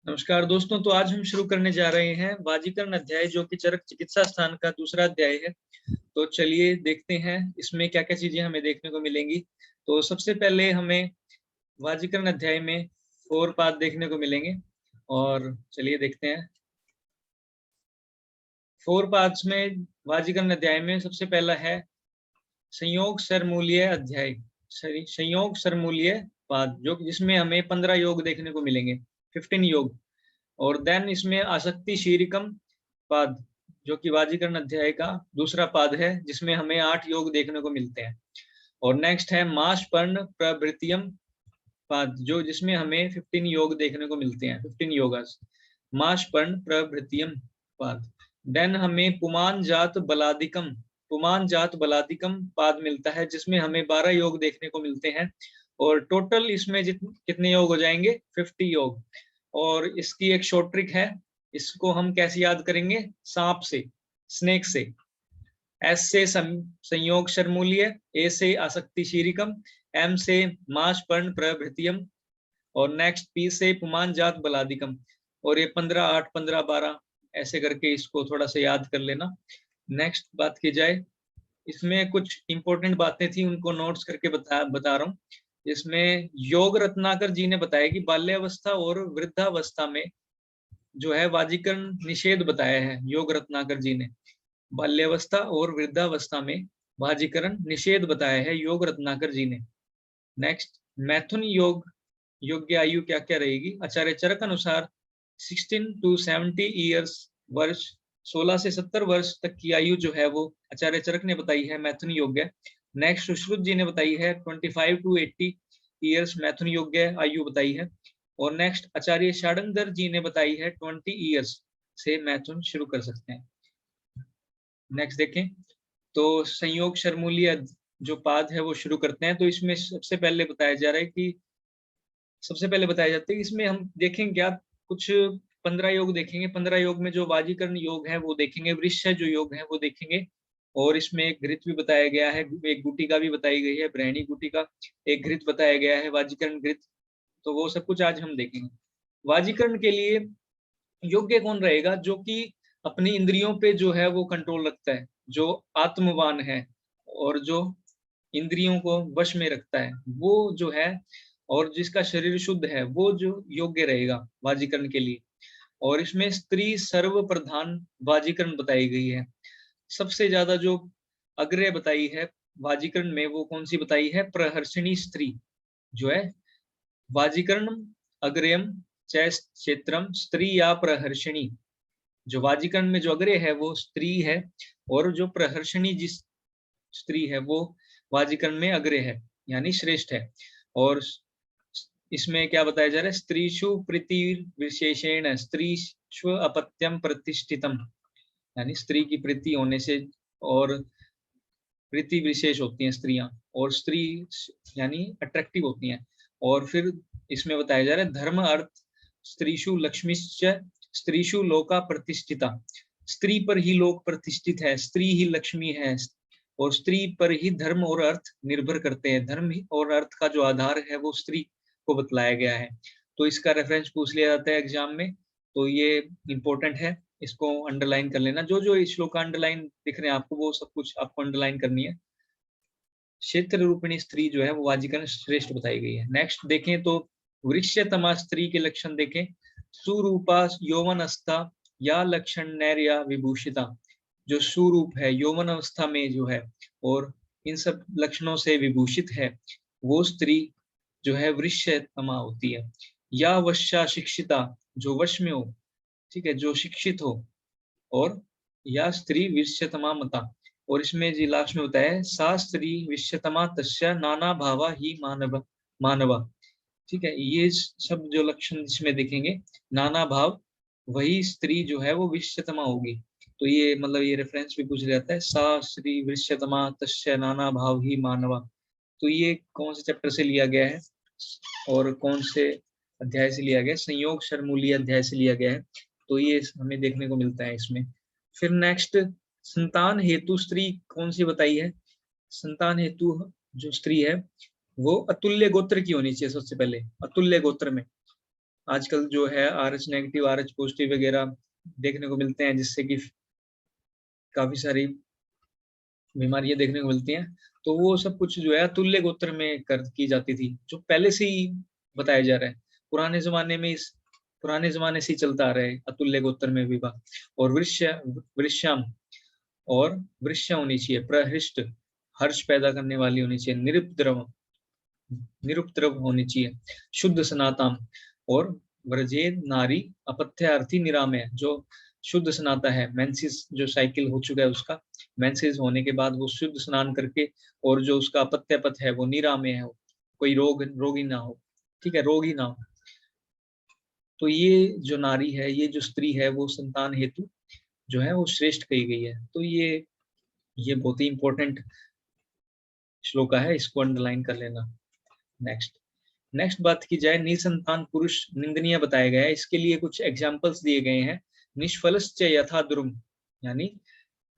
नमस्कार दोस्तों। तो आज हम शुरू करने जा रहे हैं वाजीकरण अध्याय, जो कि चरक चिकित्सा स्थान का दूसरा अध्याय है। तो चलिए देखते हैं इसमें क्या क्या चीजें हमें देखने को मिलेंगी। तो सबसे पहले हमें वाजीकरण अध्याय में 4 पाद देखने को मिलेंगे और चलिए देखते हैं। 4 पाद्स में वाजीकरण अध्याय में सबसे पहला है संयोग सरमूल्य अध्याय, संयोग सरमूल्य पाद, जो जिसमें हमें 15 योग देखने को मिलेंगे, 15 योग। और देन इसमें आसक्ति शीरिकम पाद, जो कि वाजीकरण अध्याय का दूसरा पाद है, जिसमें हमें 8 योग देखने को मिलते हैं। और नेक्स्ट है मास पर्ण प्रभृतियम पाद, जो जिसमें हमें 15 योग देखने को मिलते हैं, 15 योगास, मास पर्ण प्रभृतियम पाद। देन हमें पुमान जात बलादिकम पाद मिलता है, जिसमें हमें 12 योग देखने को मिलते हैं। और टोटल इसमें कितने योग हो जाएंगे? 50 योग। और इसकी एक शॉर्ट ट्रिक है, इसको हम कैसे याद करेंगे? सांप से, स्नेक से। एस से संयोग शर्मूल्य, ए से आसक्ति शीरिकम, एम से मास पर्ण प्रभृतियम, और नेक्स्ट पी से पुमान जात बलादिकम। और ये 15, 8, 15, 12 ऐसे करके इसको थोड़ा सा याद कर लेना। नेक्स्ट बात की जाए, इसमें कुछ इंपॉर्टेंट बातें थी, उनको नोट्स करके बता रहा हूँ। इसमें योग रत्नाकर जी ने बताया कि बाल्यावस्था और वृद्धावस्था में जो है वाजीकरण निषेध बताया है। योग रत्नाकर जी ने बाल्यावस्था और वृद्धावस्था में वाजीकरण निषेध बताया है, योग रत्नाकर जी ने। नेक्स्ट, मैथुन योग योग्य आयु क्या क्या रहेगी? आचार्य चरक अनुसार 16 to 70 ईयर्स, वर्ष 16 से 70 वर्ष तक की आयु जो है वो आचार्य चरक ने बताई है मैथुन योग्य। नेक्स्ट सुश्रुत जी ने बताई है 25 to 80 ईयर्स मैथुन योग्य आयु बताई है। और नेक्स्ट आचार्य षाडंगर जी ने बताई है 20 ईयर्स से मैथुन शुरू कर सकते हैं। नेक्स्ट देखें तो संयोग शर्मूल्य जो पाद है वो शुरू करते हैं। तो इसमें सबसे पहले बताया जा रहा है कि इसमें हम देखेंगे क्या, कुछ 15 योग देखेंगे। 15 योग में जो वाजीकरण योग है वो देखेंगे, वृक्ष जो योग है वो देखेंगे। और इसमें एक घृत भी बताया गया है, एक गुटिका भी बताई गई है, ब्रहणी गुटिका, एक घृत बताया गया है, वाजीकरण घृत। तो वो सब कुछ आज हम देखेंगे। वाजीकरण के लिए योग्य कौन रहेगा? जो कि अपनी इंद्रियों पे जो है वो कंट्रोल रखता है, जो आत्मवान है और जो इंद्रियों को वश में रखता है, वो जो है, और जिसका शरीर शुद्ध है, वो जो योग्य रहेगा वाजीकरण के लिए। और इसमें स्त्री सर्व प्रधान वाजीकरण बताई गई है। सबसे ज्यादा जो अग्रय बताई है वाजीकरण में, वो कौन सी बताई है? प्रहर्षिणी स्त्री जो है। वाजीकरण अग्रयम क्षेत्रम स्त्री या प्रहर्षिणी, जो वाजीकरण में जो अग्रय है वो स्त्री है, और जो प्रहर्षिणी जिस स्त्री है वो वाजीकरण में अग्रय है, यानी श्रेष्ठ है। और इसमें क्या बताया जा रहा है? स्त्रीषु प्रीति विशेषेण स्त्रीषु अपत्यम प्रतिष्ठितम, यानी स्त्री की प्रीति होने से, और प्रीति विशेष होती हैं स्त्रियां, और स्त्री यानी अट्रैक्टिव होती हैं। और फिर इसमें बताया जा रहा है धर्म अर्थ स्त्रीषु लक्ष्मीश्च स्त्रीषु लोका प्रतिष्ठिता, स्त्री पर ही लोक प्रतिष्ठित है, स्त्री ही लक्ष्मी है, और स्त्री पर ही धर्म और अर्थ निर्भर करते हैं। धर्म और अर्थ का जो आधार है वो स्त्री को बतलाया गया है। तो इसका रेफरेंस पूछ लिया जाता है एग्जाम में, तो ये इंपॉर्टेंट है, इसको अंडरलाइन कर लेना। जो जो श्लोक अंडरलाइन दिख रहे हैं आपको, वो सब कुछ आपको अंडरलाइन करनी है। क्षेत्र रूपिणी स्त्री जो है वो वाजीकरण श्रेष्ठ बताई गई है। नेक्स्ट देखें तो वृक्षतमा स्त्री के लक्षण देखें। सुरूपा यौवनस्था या लक्षण नैर्या विभूषिता, जो सुरूप है, यौवन अवस्था में जो है, और इन सब लक्षणों से विभूषित है, वो स्त्री जो है वृक्षतमा होती है। या वश्या शिक्षिता, जो वश में हो, ठीक है, जो शिक्षित हो। और या स्त्री विश्यतमा मता, और इसमें जी लास्ट में बताया है सा स्त्री विश्यतमा तस्या नाना भावा ही मानवा, ठीक है। ये सब जो लक्षण इसमें देखेंगे, नाना भाव, वही स्त्री जो है वो विश्यतमा होगी। तो ये मतलब ये रेफरेंस भी पूछ जाता है, सा स्त्री विश्यतमा तस्या नाना भाव ही मानवा। तो ये कौन से चैप्टर से लिया गया है और कौन से अध्याय से लिया गया? संयोग शर्मूल्य अध्याय से लिया गया है। तो ये हमें देखने को मिलता है इसमें। फिर नेक्स्ट, संतान हेतु स्त्री कौन सी बताई है? संतान हेतु जो स्त्री है वो अतुल्य गोत्र की होनी चाहिए। सबसे पहले अतुल्य गोत्र में, आजकल जो है RH नेगेटिव, RH पॉजिटिव वगैरह देखने को मिलते हैं, जिससे कि काफी सारी बीमारियां देखने को मिलती हैं। तो वो सब कुछ जो है अतुल्य गोत्र में कर की जाती थी, जो पहले से ही बताया जा रहा है। पुराने जमाने से ही चलता आ रहा है अतुल्य गोत्र में विवाह। और वृश्याम और वृष्या होनी चाहिए, प्रहृष्ट हर्ष पैदा करने वाली होनी चाहिए, निरुपद्रव होनी चाहिए, शुद्ध सनातन। और व्रजे नारी अपत्यार्थी निरामय, जो शुद्ध सनाता है, मेंसिस जो साइकिल हो चुका है उसका, मेंसिस होने के बाद वो शुद्ध स्नान करके, और जो उसका अपत्य पथ है वो निरामय है, कोई रोगी ना हो, ठीक है, रोग ही ना हो। तो ये जो नारी है, ये जो स्त्री है, वो संतान हेतु जो है वो श्रेष्ठ कही गई है। तो ये बहुत ही इंपॉर्टेंट श्लोका है, इसको अंडरलाइन कर लेना। नेक्स्ट बात की जाए, निसंतान पुरुष निंदनीय बताया गया है। इसके लिए कुछ एग्जाम्पल्स दिए गए हैं। निष्फलश्च यथा द्रुम, यानी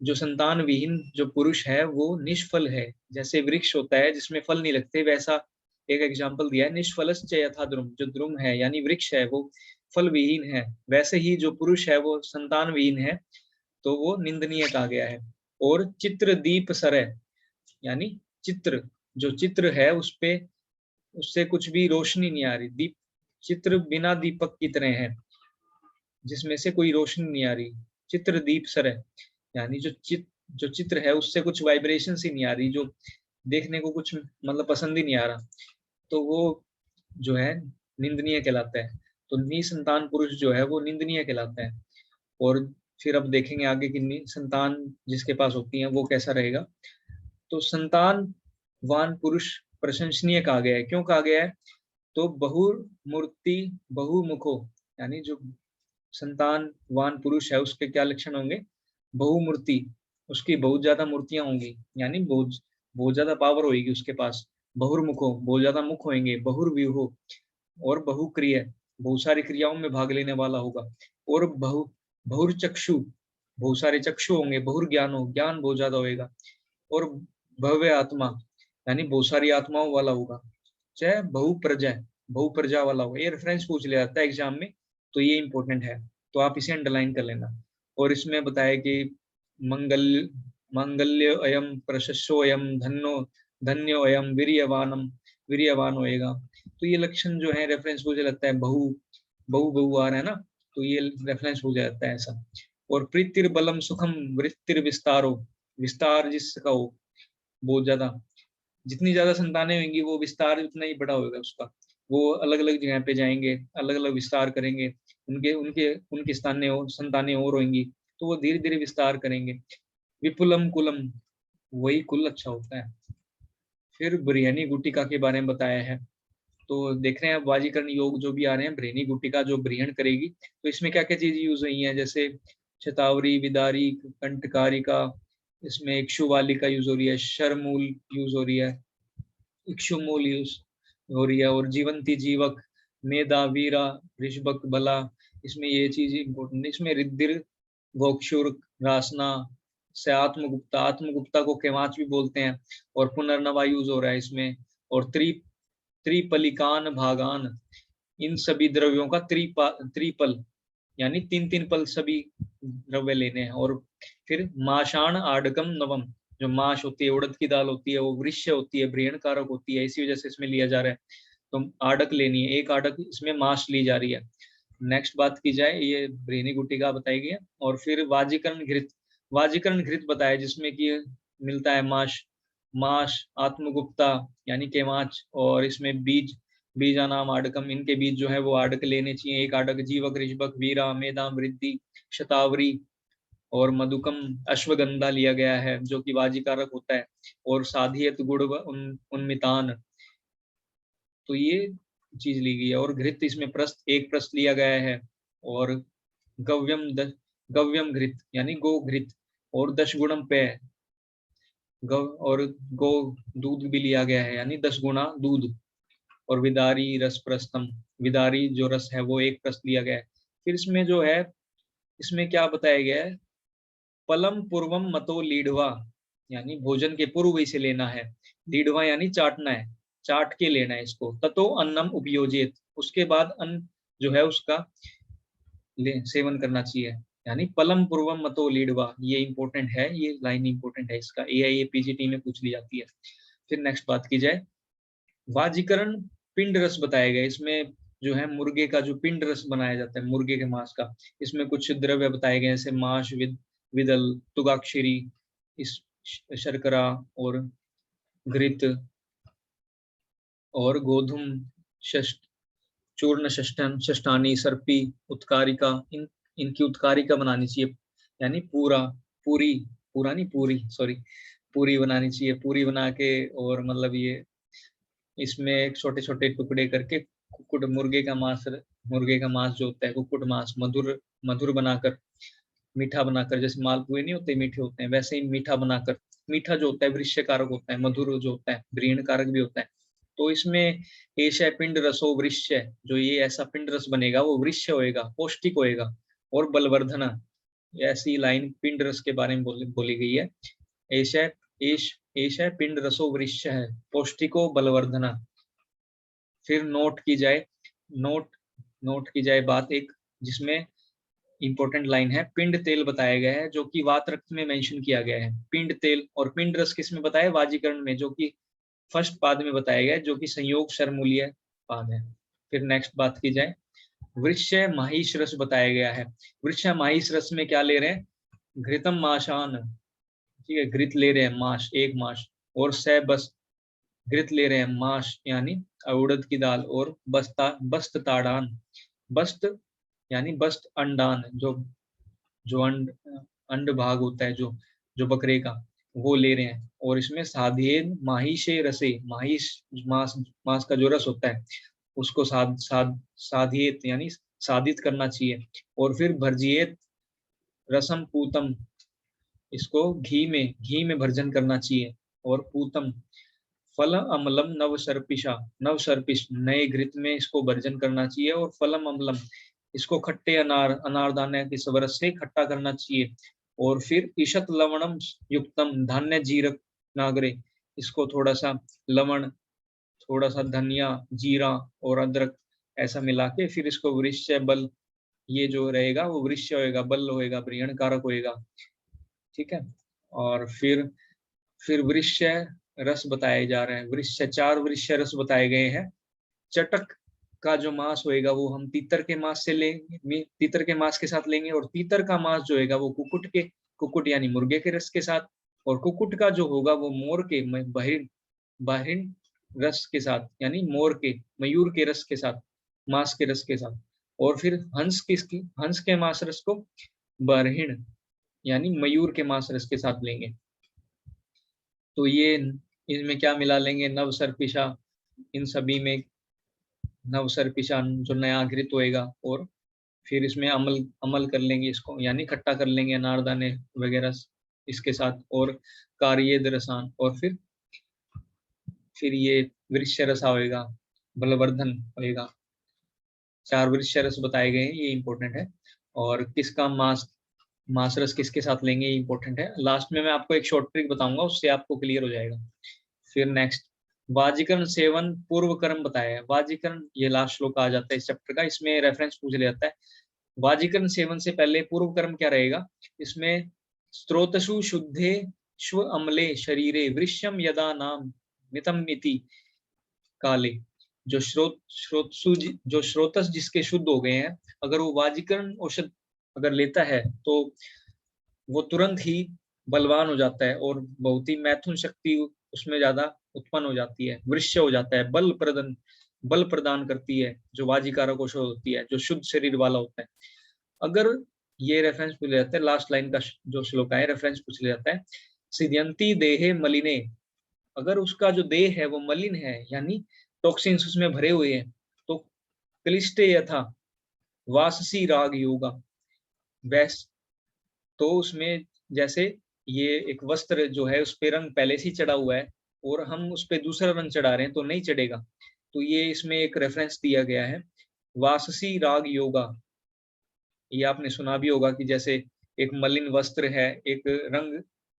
जो संतान विहीन जो पुरुष है वो निष्फल है, जैसे वृक्ष होता है जिसमें फल नहीं लगते, वैसा एक एग्जाम्पल दिया है। निष्फलश्च यथा द्रुम, जो द्रुम है यानी वृक्ष है वो फल विहीन है, वैसे ही जो पुरुष है वो संतान विहीन है, तो वो निंदनीय कहा गया है। और चित्र दीप सरय, यानी चित्र, जो चित्र है उस पे उससे कुछ भी रोशनी नहीं आ रही, चित्र बिना दीपक की तरह है, जिसमें से कोई रोशनी नहीं आ रही। चित्र दीप सर है, यानी जो चित्र है उससे कुछ वाइब्रेशन ही नहीं आ रही, जो देखने को कुछ मतलब पसंद ही नहीं आ रहा, तो वो जो है निंदनीय कहलाता है। तो निसंतान पुरुष जो है वो निंदनीय कहलाता है। और फिर अब देखेंगे आगे कि संतान जिसके पास होती है वो कैसा रहेगा। तो संतानवान पुरुष प्रशंसनीय कहा गया है। क्यों कहा गया है? तो बहुमूर्ति बहुमुखो, यानी जो संतानवान पुरुष है उसके क्या लक्षण होंगे? बहुमूर्ति, उसकी बहुत ज्यादा मूर्तियां होंगी, यानी बहुत बहुत ज्यादा पावर होगी उसके पास। बहुर्मुखो, बहुत ज्यादा मुख होंगे। बहुर्व्यूहो, और बहुक्रिय, बहुत सारी क्रियाओं में भाग लेने वाला होगा। और बहुर्चक्षु, बहुत सारे चक्षु होंगे। बहुर्ज्ञानो, ज्ञान बहुत ज्यादा होगा। और भव्य आत्मा, यानी बहुत सारी आत्माओं वाला होगा। चाहे बहुप्रजा वाला होगा। ये रेफरेंस पूछ लिया जाता है एग्जाम में, तो ये इंपॉर्टेंट है, तो आप इसे अंडरलाइन कर लेना। और इसमें बताया कि मंगल मंगल्य अयम प्रशस्यो अयम धन्यो अयम वीर्यवान होएगा। तो ये लक्षण जो है रेफरेंस मुझे लगता है बहु आ रहा है ना, तो ये रेफरेंस हो जाता है ऐसा। और प्रीतिर बलम सुखम वृत्तिर विस्तारो, विस्तार जिसका हो बहुत ज्यादा, जितनी ज्यादा संतानें होंगी वो विस्तार उतना ही बड़ा होगा उसका। वो अलग अलग जगह पे जाएंगे, अलग अलग विस्तार करेंगे, उनके उनके उनकी संतानें और होंगी, तो वो धीरे धीरे विस्तार करेंगे। विपुलम कुलम, वही कुल अच्छा होता है। फिर बृहनी गुटिका के बारे में बताया है। तो देख रहे हैं अब वाजीकरण योग जो भी आ रहे हैं, बृहनी गुटिका जो बृहण करेगी, तो इसमें क्या क्या चीज यूज हुई है? जैसे शतावरी, विदारी, कंटकारिका, इसमें इक्षुवालिका यूज हो रही है, शरमूल यूज हो रही है, इक्षुमूल यूज हो रही है, और जीवंती जीवक, मेधा वीरा, ऋषभक बला, इसमें ये चीज इंपॉर्टेंट है। इसमें रिद्धिर, गोक्षुर, रासना से आत्मगुप्ता, आत्मगुप्ता को केवाच भी बोलते हैं, और पुनर्नवा यूज हो रहा है इसमें। और त्रिपलिकान भागान, इन सभी द्रव्यों का त्रिपल, यानी तीन तीन पल सभी द्रव्य लेने हैं। और फिर माशाण आडकम नवम, जो माश होती है, उड़द की दाल होती है, वो वृक्ष होती है, बृहण कारक होती है, इसी वजह से इसमें लिया जा रहा है। तो आडक लेनी है, एक आडक इसमें माश ली जा रही है। नेक्स्ट बात की जाए, ये बृहणी गुटिका बताई गई है। और फिर वाजीकरण घृत बताया, जिसमें कि मिलता है माश, आत्मगुप्ता यानी केवाच, और इसमें बीजानाम आडकम, इनके बीज जो है वो आडक लेने चाहिए। एक आडक जीवक, ऋषभक, वीरा, मेधाम, वृद्धि, शतावरी और मधुकम, अश्वगंधा लिया गया है जो कि वाजीकारक होता है। और साधियत गुड़ उन्मितान, तो ये चीज ली गई है। और घृत, इसमें एक प्रस्त लिया गया है। और गव्यम घृत यानी गो घृत, और 10 गुणम पे गव और गो दूध भी लिया गया है, यानी 10 गुना दूध। और विदारी रस प्रस्तम, विदारी जो रस है वो एक प्रस्त लिया गया है। फिर इसमें जो है, इसमें क्या बताया गया है? पलम पूर्वम मतो लीढ़वा, यानी भोजन के पूर्व इसे लेना है। लीढ़वा यानी चाटना है, चाट के लेना है इसको। ततो अन्नम उपयोजित, उसके बाद अन्न जो है उसका सेवन करना चाहिए। यानी पलम पूर्वम मतो लीडवा, ये इंपॉर्टेंट है, ये लाइन इंपॉर्टेंट है, इसका AIA-PGT में पूछ ली जाती है। फिर नेक्स्ट बात की जाए, वाजीकरण पिंड रस बताया गया। इसमें जो है मुर्गे का जो पिंड रस बनाया जाता है, मुर्गे के मांस का, इसमें कुछ द्रव्य बताए गए जैसे माश, विदल, तुगाक्षरी, इस शर्करा और घृत और गोधूम चूर्ण, षष्ठानी, सर्पी, उत्कारिका, इनकी उत्कारिका बनानी चाहिए। यानी पूरी बनानी चाहिए। पूरी बना के और मतलब ये इसमें छोटे छोटे टुकड़े करके कुक्कुट, मुर्गे का मांस जो होता है, कुक्कुट मांस मधुर मधुर बनाकर, मीठा बनाकर, जैसे मालपुए नहीं होते मीठे होते हैं, वैसे ही मीठा बनाकर, मीठा जो होता है वृष्य कारक होता है, मधुर जो होता है व्रीण कारक भी होता है। तो इसमें एशय पिंड रसो वृष्य, जो ये ऐसा पिंड रस बनेगा वो वृष्य होएगा, पौष्टिक होएगा और बलवर्धना। ऐसी लाइन पिंड रस के बारे में बोली गई है। एशय एशय पिंड रसो वृष्य है, पौष्टिको बलवर्धना। फिर नोट की जाए बात एक, जिसमें इंपॉर्टेंट लाइन है, पिंड तेल बताया गया है, जो कि वात रक्त में मेंशन किया गया है। पिंड तेल और पिंड रस किस में बताया? वाजीकरण में, जो कि फर्स्ट पाद में बताया गया है, जो कि संयोग शरमूल्य पाद है। फिर नेक्स्ट बात की जाए, वृक्ष माहिष रस बताया गया है। वृक्ष माहिष रस में क्या ले रहे हैं? घृतम माशान, ठीक है, घृत ले रहे हैं, माश, एक माश, और स बस, घृत ले रहे हैं, माश यानी उड़द की दाल, और बस्त ताड़ान, बस्त यानी बस्त अंडान, जो अंड भाग होता है, जो बकरे का, वो ले रहे हैं। और इसमें साधेन माहिषे रसे, माहिष मांस का जो रस होता है उसको साधित यानी साधित करना चाहिए। और फिर भर्जियत रसम पूतम, इसको घी में भर्जन करना चाहिए। और पूतम फल अम्लम नव सर्पिश नए घृत में इसको भर्जन करना चाहिए। और फलम अम्लम, इसको खट्टे अनारदाने के रस से खट्टा करना चाहिए। और फिर ईशत लवणम युक्तम धान्य जीरक नागरे, इसको थोड़ा सा लवण, थोड़ा सा धनिया, जीरा और अदरक ऐसा मिला के फिर इसको वृश्य बल, ये जो रहेगा वो वृश्य होएगा, बल होएगा, ब्रियण कारक होएगा, ठीक है। और फिर वृश्य रस बताए जा रहे हैं। वृश्य, 4 वृश्य रस बताए गए हैं। चटक का जो मांस होएगा वो हम तीतर के मांस से लेंगे, तीतर के मांस के साथ लेंगे। और तीतर का मांस जो होगा वो कुकुट यानी मुर्गे के रस के साथ। और कुकुट का जो होगा वो मोर के बहिर्न रस के साथ, यानी मयूर के रस के साथ, मांस के रस के साथ। और फिर हंस के मांस रस को बरहिण यानी मयूर के मांस रस के साथ लेंगे। तो ये इनमें क्या मिला लेंगे? नवसर्पिशा, इन सभी में नवसर्पिशा जो नया घृत होएगा। और फिर इसमें अमल कर लेंगे इसको, यानी खट्टा कर लेंगे अनारदाने वगैरह इसके साथ। और कार्येद रसान, और फिर ये वृक्ष रसा होएगा, बलवर्धन होएगा। 4 वृक्ष रस बताए गए हैं, ये इंपॉर्टेंट है। और किसका मांस रस किसके साथ लेंगे, ये इंपॉर्टेंट है। लास्ट में मैं आपको एक शॉर्ट ट्रिक बताऊंगा, उससे आपको क्लियर हो जाएगा। फिर नेक्स्ट, वाजीकरण सेवन पूर्व कर्म बताया है। वाजीकरण, ये लास्ट श्लोक आ जाता है इस चैप्टर का, इसमें रेफरेंस पूछ लिया जाता है। वाजीकरण सेवन से पहले पूर्व कर्म क्या रहेगा? इसमें स्त्रोतसु शुद्धे श्व अम्ले शरीरे वृश्यम यदा नाम मितम मिति काले, जो श्रोतस जिसके शुद्ध हो गए हैं, अगर वो वाजीकरण औषध अगर लेता है तो वो तुरंत ही बलवान हो जाता है और बहुत ही मैथुन शक्ति उसमें ज्यादा उत्पन्न हो जाती है, वृश्य हो जाता है, बल प्रदान करती है, जो वाजीकारक औषध होती है, जो शुद्ध शरीर वाला होता है। अगर ये रेफरेंस पूछ लिया जाता है, लास्ट लाइन का जो श्लोक है रेफरेंस पूछ लिया जाता है, सिद्ध्यंती देहे मलिने, अगर उसका जो देह है वो मलिन है, यानी टॉक्सिन्स उसमें भरे हुए हैं, तो क्लिष्टे यथा वाससी राग योगा, वैस, तो उसमें जैसे ये एक वस्त्र जो है उस पे रंग पहले से ही चढ़ा हुआ है और हम उस पे दूसरा रंग चढ़ा रहे हैं तो नहीं चढ़ेगा। तो ये इसमें एक रेफरेंस दिया गया है, वाससी राग योगा। ये आपने सुना भी होगा कि जैसे एक मलिन वस्त्र है, एक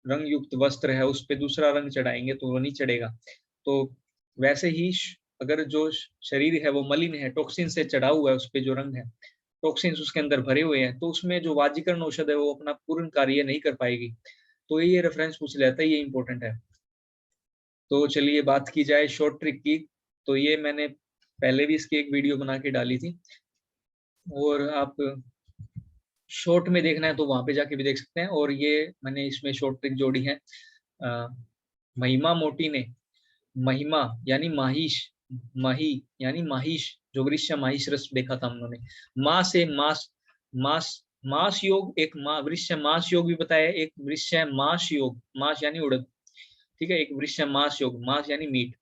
रंग युक्त वस्त्र है, उस पे दूसरा रंग चढ़ाएंगे तो वो नहीं चढ़ेगा। तो वैसे ही अगर जो शरीर है वो मलिन है, टॉक्सिन से चढ़ा हुआ है, उस पे जो रंग है, टॉक्सिन्स उसके अंदर भरे हुए हैं, तो उसमें जो वाजीकरण औषध है वो अपना पूर्ण कार्य नहीं कर पाएगी। तो ये रेफरेंस पूछ लेता है, ये इंपॉर्टेंट है। तो चलिए बात की जाए शॉर्ट ट्रिक की। तो ये मैंने पहले भी इसकी एक वीडियो बना के डाली थी, और आप शॉर्ट में देखना है तो वहां पे जाके भी देख सकते हैं। और ये मैंने इसमें शॉर्ट ट्रिक जोड़ी है। महिमा मोटी ने, महिमा यानी माहिश, माही यानी माहिश, जो वृक्ष माहिश रस देखा था हम लोगों ने। माँ से मास, मास, मास योग, एक वृक्ष मास योग भी बताया, एक वृक्ष मास योग, मास यानी उड़द, ठीक है, एक वृक्ष मास योग, मास यानी मीट,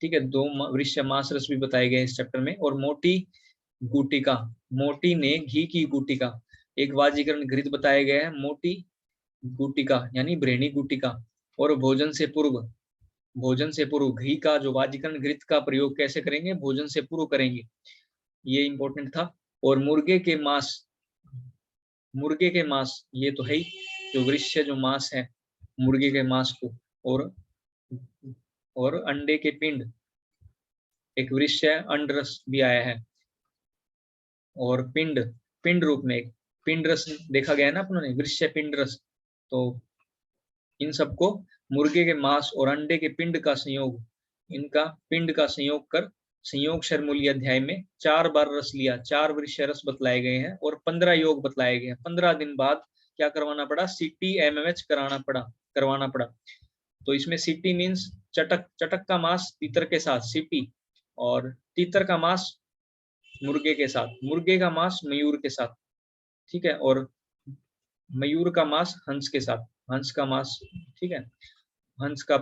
ठीक है, दो वृक्ष मास रस भी बताए गए इस चैप्टर में। और मोटी गुटिका, मोटी ने घी की गुटिका, एक वाजीकरण घृत बताया गया है, मोटी गुटिका यानी ब्रेणी गुटिका। और भोजन से पूर्व, भोजन से पूर्व घी का जो वाजीकरण घृत का प्रयोग कैसे करेंगे, भोजन से पूर्व करेंगे, ये इंपॉर्टेंट था। और मुर्गे के मांस, मुर्गे के मांस ये तो है ही, जो वृक्ष जो मांस है, मुर्गे के मांस को, और अंडे के पिंड, एक वृक्ष है, अंडरस भी आया है, और पिंड, पिंड रूप में एक पिंड रस देखा गया है ना अपनों ने, वृक्ष पिंड रस। तो इन सबको मुर्गे के मांस और अंडे के पिंड का संयोग, इनका पिंड का संयोग कर संयोग शर्मूली अध्याय में 4 बार रस लिया, 4 वृक्ष रस बतलाए गए हैं, और 15 योग बतलाए गए हैं। 15 दिन बाद क्या करवाना पड़ा, सीटी एमएमएच कराना पड़ा, करवाना पड़ा। तो इसमें सीटी मीन्स चटक, चटक का मांस तीतर के साथ सीटी, और तीतर का मांस मुर्गे के साथ, मुर्गे का मांस मयूर के साथ, ठीक है, और मयूर का मांस हंस के साथ, हंस का मांस, ठीक है, हंस का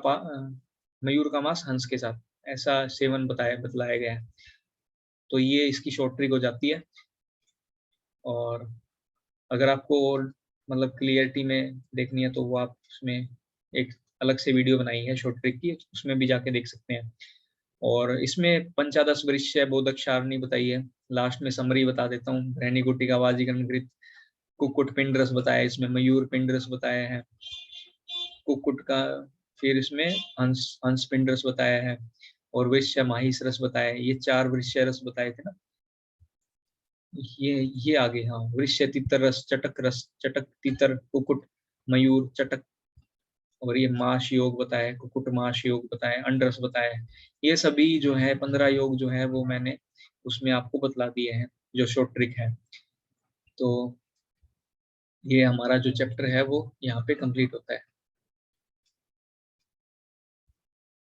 मयूर का मांस हंस के साथ, ऐसा सेवन बतलाया गया है। तो ये इसकी शॉर्ट ट्रिक हो जाती है। और अगर आपको और मतलब क्लियरिटी में देखनी है तो वो आप उसमें एक अलग से वीडियो बनाई है शॉर्ट ट्रिक की, उसमें भी जाके देख सकते हैं। और इसमें पंचादश वृक्ष बोधक सारणी बताई है। लास्ट में समरी बता देता हूँ, रैनी गुटिका, वाजीकरण घृत, कुक्कुट पिंड रस बताया, इसमें मयूर पिंड रस बताया है, कुक्कुट का, फिर इसमें हंस, हंस पिंड रस बताया है, और वृक्ष माहिस रस बताया है। ये 4 वृक्ष रस बताए थे ना, ये आगे, हाँ, वृक्ष तीतर रस, चटक रस, चटक तीतर, कुक्कुट मयूर चटक, और ये माश योग बताया है, कुक्कुट माश योग बताया है, अंडरस बताया है। ये सभी जो है 15 योग जो है वो मैंने उसमें आपको बतला दिए हैं, जो शॉर्ट ट्रिक है। तो ये हमारा जो चैप्टर है वो यहाँ पे कंप्लीट होता है।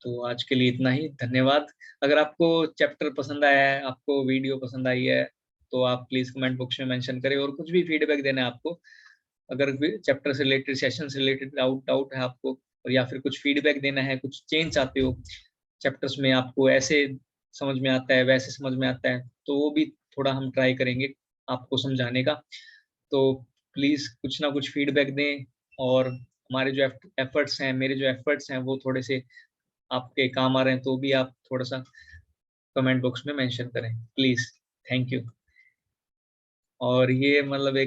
तो आज के लिए इतना ही, धन्यवाद। अगर आपको चैप्टर पसंद आया है, आपको वीडियो पसंद आई है, तो आप प्लीज कमेंट बॉक्स में मेंशन करें, और कुछ भी फीडबैक देना है आपको, अगर चैप्टर से रिलेटेड, सेशन से रिलेटेड डाउट डाउट है आपको, और या फिर कुछ फीडबैक देना है, कुछ चेंज चाहते हो चैप्टर्स में, आपको ऐसे समझ में आता है, वैसे समझ में आता है, तो वो भी थोड़ा हम ट्राई करेंगे आपको समझाने का। तो प्लीज कुछ ना कुछ फीडबैक दें, और हमारे जो एफर्ट्स हैं, मेरे जो एफर्ट्स हैं वो थोड़े से आपके काम आ रहे हैं, तो भी आप थोड़ा सा कमेंट बॉक्स में मेंशन करें प्लीज। Thank you. और ये मतलब एक